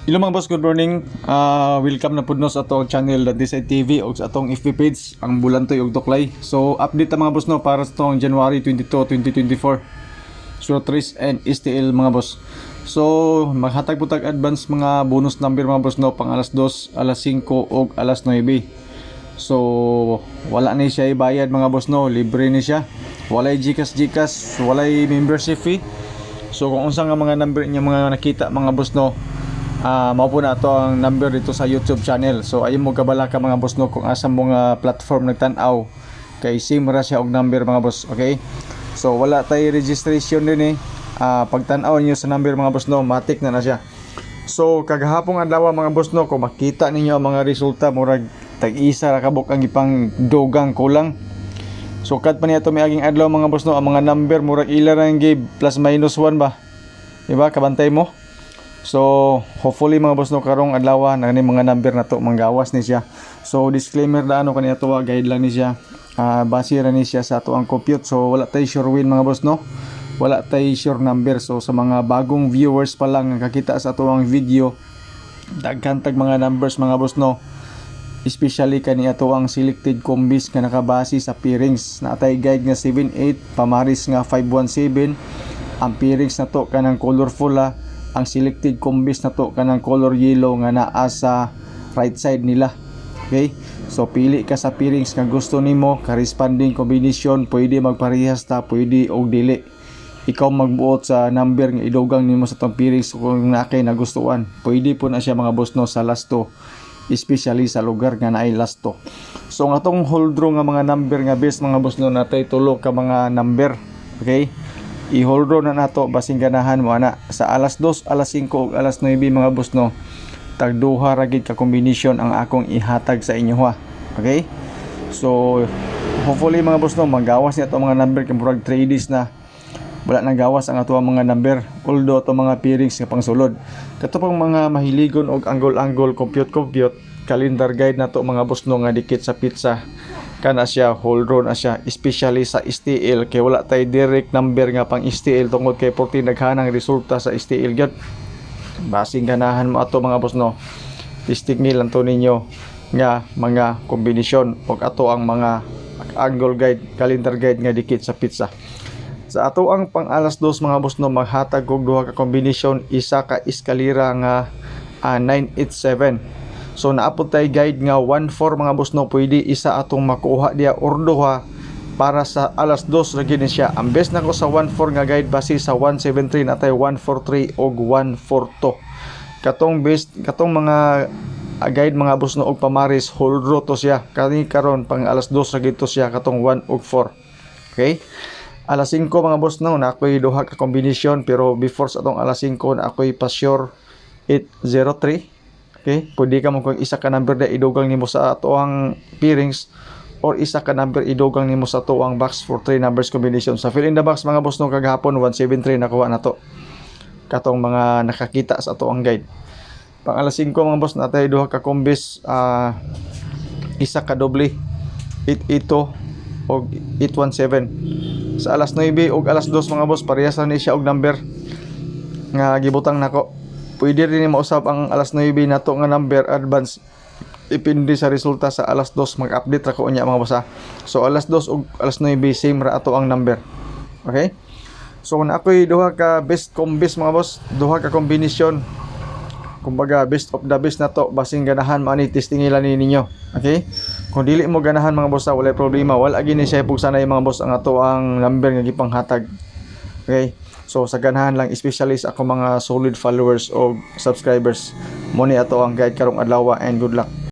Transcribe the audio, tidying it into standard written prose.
Hello mga boss, good morning. Welcome na pud no sa atong channel na Design TV o sa atong FB page ang Bulantoy ug Tuklay. So update ta mga boss no para sa tong January 22, 2024. So Tris and STL mga boss. So maghatag putag advance mga bonus number mga boss no pang alas 2, alas 5 ug alas 9. So wala ni siya ibayad mga boss no, libre ni siya. Walay GCash, walay membership fee. So kung unsa nga mga number niya mga nakita mga boss no, mao po na ito ang number dito sa YouTube channel. So ayun mo kabala ka mga boss no kung asa mo nga platform nagtan-aw kay same ra siya og number mga boss. Okay, so wala tay registration din pagtan-aw niyo sa number mga boss no, matik na siya. So kagahapon adlaw mga boss no, kung makita ninyo ang mga resulta murag tag-isa ra kabuk ang ipang dogang kulang. So kad pa niya to may aging adlaw mga boss no, ang mga number murag ila ra ang give plus minus 1 ba, diba kabantay mo. So hopefully mga boss no karong adlaw na ni mga number na to manggawas ni siya. So disclaimer na ano kaniya to, guide lang ni siya, base ra ni siya sa ato ang compute. So wala tay sure win mga boss no, wala tay sure number. So sa mga bagong viewers pa lang nga kakita sa ato ang video, daghan tag mga numbers mga boss no, especially kani ato ang selected combis nga nakabase sa pairings na atay guide nga 78, pamaris nga 517. Ang pairings na to kanang colorful ang selected combis na to kanang color yellow nga naa sa right side nila. Okay, so pili ka sa pairings nga gusto nimo, corresponding combination, pwede magparehas ta, pwede og dili. Ikaw magbuot sa number nga idugang nimo sa tong pairings kung nakay nagustuhan. Pwede po na siya mga boss no sa last to, especially sa lugar nga naay last to. So ang atong hold draw nga mga number nga best mga boss no, natay tulo ka mga number. Okay, i-hold draw na nato basing ganahan mo ana sa alas 2, alas 5 ug alas 9 mga boss no, tagduha ra gid ka combination ang akong ihatag sa inyo ha. Okay, so hopefully mga boss no magawas ni ato mga number kay murag 3 days na wala nang gawas ang ato mga number, although ato mga pairings nga pangsulod kato pang mga mahiligon og angle compute calendar guide nato mga boss no nga dikit sa pizza kana siya, hold draw na siya, especially sa STL kay wala tay direct number nga pang STL tungod kay 14 naghanang resulta sa STL gyud. Basing ganahan mo ato mga boss no, testing lang to ninyo nga mga kombinasyon og ato ang mga angle guide, calendar guide nga dikit sa pizza. Sa ato ang pang alas 2 mga boss no, maghatag og duha ka kombinasyon, isa ka eskalera nga 987. So naapod tay guide nga 14 mga boss no, pwede isa atong makuha dia or duha para sa alas 2 ra gid siya. Ang best nako sa 14 nga guide base sa 173 natay 143 og 142. Katong best katong mga guide mga boss no og pamaris, hold draw to siya. Kani karon pang alas 2 ra gid to siya katong 1 ug 4. Okay? Alas 5 mga boss no, na ako'y duha ka combination pero before sa atong alas 5 na ako'y pa sure 803. Okay, pwede ka mo kung isa ka number na idugang nimo sa ato ang pairings or isa ka number idugang nimo sa ato ang box for 3 numbers combination. Sa fill in the box mga boss no kagahapon 173 nakuha na to katong mga nakakita sa ato ang guide. Pang alas 5 mga boss natay duha ka combis, isa ka doble 882 og 817. Sa alas 9 og alas 2 mga boss parehas ra ni siya og number nga gibutang nako. Pwede rin mausap ang alas 9 nato nga number advance, depende sa resulta sa alas 2 mag-update ra ko unya mga boss So alas 2 ug alas 9 same ra ato ang number. Okay, so na ako'y duha ka best combis mga boss, duha ka combination, kumbaga best of the best nato basing ganahan maani testingilan ninyo. Okay, kung dili mo ganahan mga boss wala problema, wala gini siya pug sanay mga boss ang ato ang number nga gipanghatag. Okay, so sa ganahan lang, especially sa ako mga solid followers o subscribers, mo ni ato ang guide karong adlaw and good luck.